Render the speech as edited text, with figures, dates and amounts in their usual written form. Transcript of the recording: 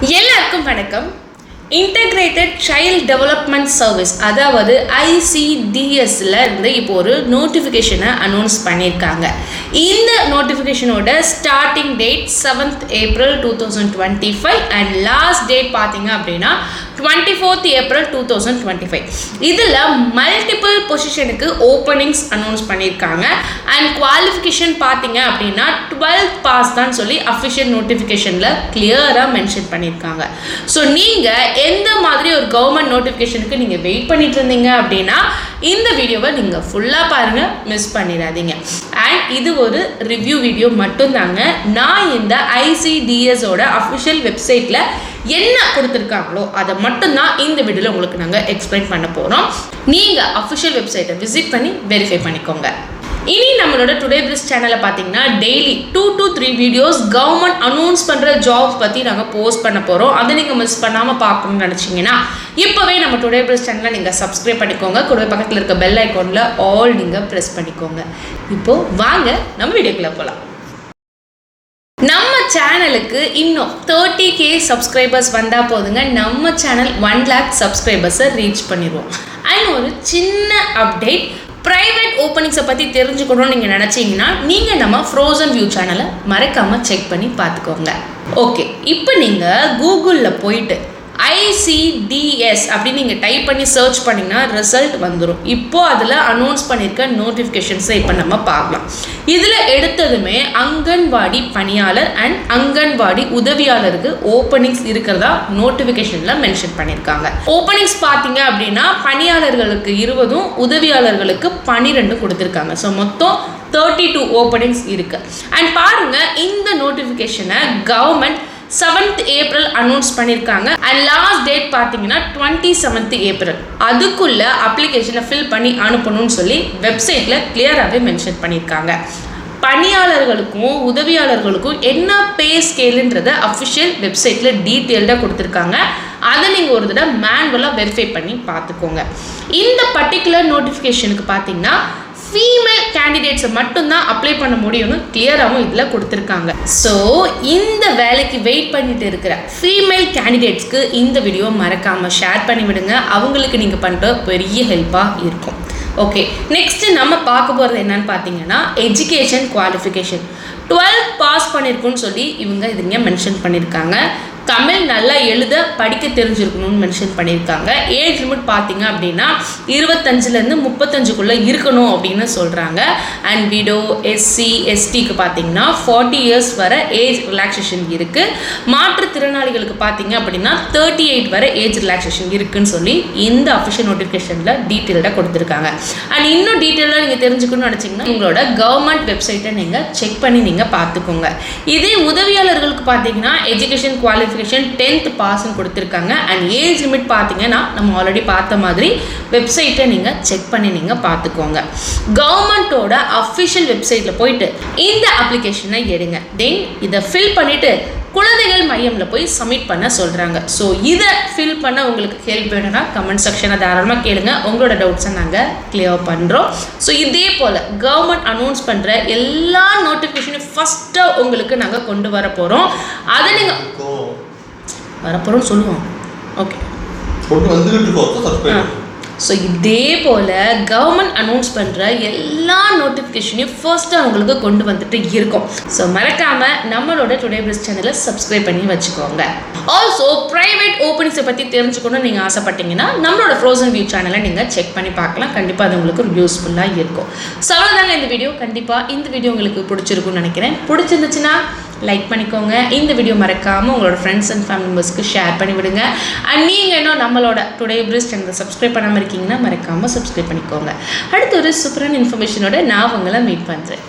எல்லாருக்கும் வணக்கம். Integrated child development service அதாவது ICDSல இருந்து இப்போ ஒரு நோட்டிஃபிகேஷனை அனௌன்ஸ் பண்ணியிருக்காங்க. இந்த நோட்டிஃபிகேஷனோட starting date 7th April 2025 and last date பார்த்தீங்க அப்படின்னா 24th April 2025. இதில் மல்டிபிள் பொசிஷனுக்கு ஓப்பனிங்ஸ் அனௌன்ஸ் பண்ணியிருக்காங்க. அண்ட் குவாலிஃபிகேஷன் பார்த்தீங்க அப்படின்னா 12th பாஸ் தான் சொல்லி அஃபிஷியல் நோட்டிஃபிகேஷனில் கிளியராக மென்ஷன் பண்ணியிருக்காங்க. ஸோ நீங்கள் எந்த மாதிரி ஒரு கவர்மெண்ட் நோட்டிஃபிகேஷனுக்கு நீங்கள் வெயிட் பண்ணிட்டு இருந்தீங்க அப்படின்னா இந்த வீடியோவை நீங்கள் ஃபுல்லாக பாருங்கள், மிஸ் பண்ணிடாதீங்க. அண்ட் இது ஒரு ரிவ்யூ வீடியோ மட்டும்தாங்க. நான் இந்த ICDSோட அஃபிஷியல் வெப்சைட்டில் என்ன கொடுத்துருக்காங்களோ அதை மட்டும்தான் இந்த வீடியோவில் உங்களுக்கு நாங்கள் எக்ஸ்பிளைன் பண்ண போகிறோம். நீங்கள் அஃபிஷியல் வெப்சைட்டை விசிட் பண்ணி வெரிஃபை பண்ணிக்கோங்க. இனி நம்மளோட டுடே பிரிஸ் சேனலில் பார்த்தீங்கன்னா daily 2 to 3 videos government announce பண்ணுற ஜாப்ஸ் பற்றி நாங்கள் போஸ்ட் பண்ண போகிறோம். அதை நீங்கள் மிஸ் பண்ணாமல் பார்க்கணும்னு நினச்சிங்கன்னா இப்போவே நம்ம டுடே பிரிஸ் சேனலை நீங்கள் சப்ஸ்கிரைப் பண்ணிக்கோங்க. கூடவே பக்கத்தில் இருக்க பெல் ஐக்கானில் ஆல் நீங்கள் ப்ரெஸ் பண்ணிக்கோங்க. இப்போது வாங்க நம்ம வீடியோக்குள்ளே போகலாம். நம்ம சேனலுக்கு இன்னும் 30K சப்ஸ்கிரைபர்ஸ் வந்தால் போதுங்க, நம்ம சேனல் 1 lakh சப்ஸ்கிரைபர்ஸை ரீச் பண்ணிடுவோம். அண்ட் ஒரு சின்ன அப்டேட், ப்ரைவேட் ஓப்பனிங்ஸை பற்றி தெரிஞ்சுக்கணும்னு நீங்கள் நினச்சிங்கன்னா நீங்கள் நம்ம ஃப்ரோசன் வியூ சேனலை மறக்காமல் செக் பண்ணி பார்த்துக்கோங்க. ஓகே, இப்போ நீங்கள் கூகுளில் போயிட்டு ICDS அப்படின்னு நீங்கள் டைப் பண்ணி சர்ச் பண்ணிங்கன்னா ரிசல்ட் வந்துடும். இப்போது அதில் அனௌன்ஸ் பண்ணியிருக்க நோட்டிஃபிகேஷன்ஸை இப்போ நம்ம பார்க்கலாம். இதில் எடுத்ததுமே அங்கன்வாடி பணியாளர் அண்ட் அங்கன்வாடி உதவியாளருக்கு ஓப்பனிங்ஸ் இருக்கிறதா நோட்டிஃபிகேஷனில் மென்ஷன் பண்ணியிருக்காங்க. ஓப்பனிங்ஸ் பார்த்தீங்க அப்படின்னா பணியாளர்களுக்கு 20, உதவியாளர்களுக்கு 12 கொடுத்துருக்காங்க. ஸோ மொத்தம் 32 ஓப்பனிங்ஸ் இருக்குது. அண்ட் பாருங்கள், இந்த நோட்டிஃபிகேஷனை கவர்மெண்ட் 7th April அனௌன்ஸ் பண்ணியிருக்காங்க. அண்ட் லாஸ்ட் டேட் பார்த்தீங்கன்னா 27th April. அதுக்குள்ள அப்ளிகேஷனை ஃபில் பண்ணி அனுப்பணும்னு சொல்லி வெப்சைட்டில் கிளியராகவே மென்ஷன் பண்ணியிருக்காங்க. பணியாளர்களுக்கும் உதவியாளர்களுக்கும் என்ன பே ஸ்கேலுன்றதை அஃபிஷியல் வெப்சைட்டில் டீட்டெயில்டாக கொடுத்துருக்காங்க. அதை நீங்கள் ஒரு தடவை மேனுவலாக வெரிஃபை பண்ணி பார்த்துக்கோங்க. இந்த பர்டிகுலர் நோட்டிஃபிகேஷனுக்கு பார்த்தீங்கன்னா ஃபீமேல் கேண்டிடேட்ஸை மட்டும்தான் அப்ளை பண்ண முடியும்னு கிளியராகவும் இதில் கொடுத்துருக்காங்க. ஸோ இந்த வேலைக்கு வெயிட் பண்ணிட்டு இருக்கிற ஃபீமேல் கேண்டிடேட்ஸ்க்கு இந்த வீடியோ மறக்காமல் ஷேர் பண்ணி விடுங்க. அவங்களுக்கு நீங்கள் பண்ணுற பெரிய ஹெல்ப்பாக இருக்கும். ஓகே, நெக்ஸ்ட்டு நம்ம பார்க்க போகிறது என்னன்னு பார்த்தீங்கன்னா எஜுகேஷன் குவாலிஃபிகேஷன். 12th பாஸ் பண்ணியிருக்குன்னு சொல்லி இவங்க இதுங்க மென்ஷன் பண்ணியிருக்காங்க. தமிழ் நல்லா எழுத படிக்க தெரிஞ்சிருக்கணும்னு மென்ஷன் பண்ணியிருக்காங்க. ஏஜ் லிமிட் பார்த்தீங்க அப்படின்னா 25லேருந்து 35க்குள்ளே இருக்கணும் அப்படின்னு சொல்கிறாங்க. அண்ட் விடோ SC STக்கு பார்த்தீங்கன்னா 40 years வரை ஏஜ் ரிலாக்ஸேஷன் இருக்குது. மாற்றுத்திறனாளிகளுக்கு பார்த்தீங்க அப்படின்னா 38 வரை ஏஜ் ரிலாக்ஸேஷன் இருக்குதுன்னு சொல்லி இந்த அஃபிஷியல் நோட்டிஃபிகேஷனில் டீட்டெயில்டாக கொடுத்துருக்காங்க. அண்ட் இன்னும் டீட்டெயிலாக நீங்கள் தெரிஞ்சுக்கணும்னு நினச்சிங்கன்னா உங்களோட கவர்மெண்ட் வெப்சைட்டை நீங்கள் செக் பண்ணி நீங்கள் பார்த்துக்கோங்க. இதே உதவியாளர்களுக்கு பார்த்தீங்கன்னா எஜுகேஷன் குவாலிஃபிகேஷன் 10th பாஸ்ன்னு கொடுத்துருக்காங்க. அண்ட் ஏஜ் லிமிட் பார்த்தீங்கன்னா நம்ம ஆல்ரெடி பார்த்த மாதிரி வெப்சைட்டை நீங்கள் செக் பண்ணி நீங்கள் பார்த்துக்கோங்க. கவர்மெண்ட்டோட அஃபிஷியல் வெப்சைட்டில் போயிட்டு இந்த அப்ளிகேஷனை எடுங்க. தென் இதை ஃபில் பண்ணிவிட்டு குழந்தைகள் மையமில் போய் சப்மிட் பண்ண சொல்கிறாங்க. ஸோ இதை ஃபில் பண்ண உங்களுக்கு ஹெல்ப் வேணும்னா கமெண்ட் செக்ஷனை தாராளமாக கேளுங்க. உங்களோட டவுட்ஸை நாங்கள் கிளியர் பண்ணுறோம். ஸோ இதே போல் கவர்மெண்ட் அனௌன்ஸ் பண்ணுற எல்லா நோட்டிஃபிகேஷனையும் ஃபஸ்ட்டாக உங்களுக்கு நாங்கள் கொண்டு வர போகிறோம். அதை நீங்கள் வரப்போகிறோம்னு சொல்லுவோம். ஓகே, ஸோ இதே போல் கவர்மெண்ட் அனௌன்ஸ் பண்ணுற எல்லா நோட்டிஃபிகேஷனையும் ஃபர்ஸ்ட்டாக அவங்களுக்கு கொண்டு வந்துட்டு இருக்கும். ஸோ மறக்காமல் நம்மளோட டுடே பிரிஸ் சேனலை சப்ஸ்கிரைப் பண்ணி வச்சுக்கோங்க. ஆல்சோ ப்ரைவேட் ஓப்பனிங்ஸை பற்றி தெரிஞ்சுக்கணும்னு நீங்கள் ஆசைப்பட்டீங்கன்னா நம்மளோட ஃப்ரோசன் வியூ சேனலை நீங்கள் செக் பண்ணி பார்க்கலாம். கண்டிப்பாக அது உங்களுக்கு ஒரு யூஸ்ஃபுல்லாக இருக்கும். ஸோ அவ்வளோதாங்க இந்த வீடியோ. கண்டிப்பாக இந்த வீடியோ உங்களுக்கு பிடிச்சிருக்குன்னு நினைக்கிறேன். பிடிச்சிருந்துச்சுன்னா லைக் பண்ணிக்கோங்க. இந்த வீடியோ மறக்காமல் உங்களோட ஃப்ரெண்ட்ஸ் அண்ட் ஃபேமிலி மெம்பர்ஸ்க்கு ஷேர் பண்ணி விடுங்க. அண்ட் நீங்கள் இன்னும் நம்மளோட டுடே பிரிஸ் சேனலை சப்ஸ்கிரைப் பண்ணாமல் இருக்கீங்கன்னா மறக்காமல் சப்ஸ்கிரைப் பண்ணிக்கோங்க. அடுத்து ஒரு சூப்பரான இன்ஃபர்மேஷனோட நான் உங்களை மீட் பண்ணுறேன்.